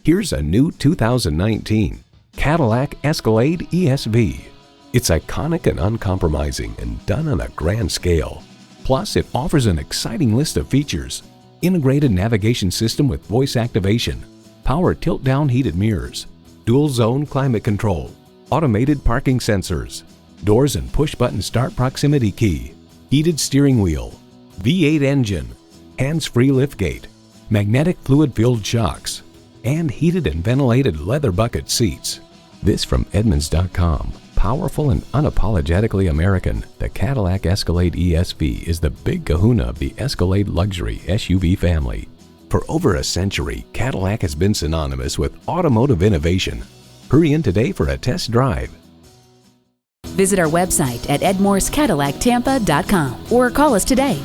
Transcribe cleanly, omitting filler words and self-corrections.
Here's a new 2019 Cadillac Escalade ESV. It's iconic and uncompromising and done on a grand scale. Plus, it offers an exciting list of features. Integrated navigation system with voice activation, power tilt-down heated mirrors, dual-zone climate control, automated parking sensors, doors and push-button start proximity key, heated steering wheel, V8 engine, hands-free liftgate, magnetic fluid-filled shocks, and heated and ventilated leather bucket seats. This from Edmunds.com. Powerful and unapologetically American, the Cadillac Escalade ESV is the big kahuna of the Escalade luxury SUV family. For over a century, Cadillac has been synonymous with automotive innovation. Hurry in today for a test drive. Visit our website at edmorsecadillactampa.com or call us today.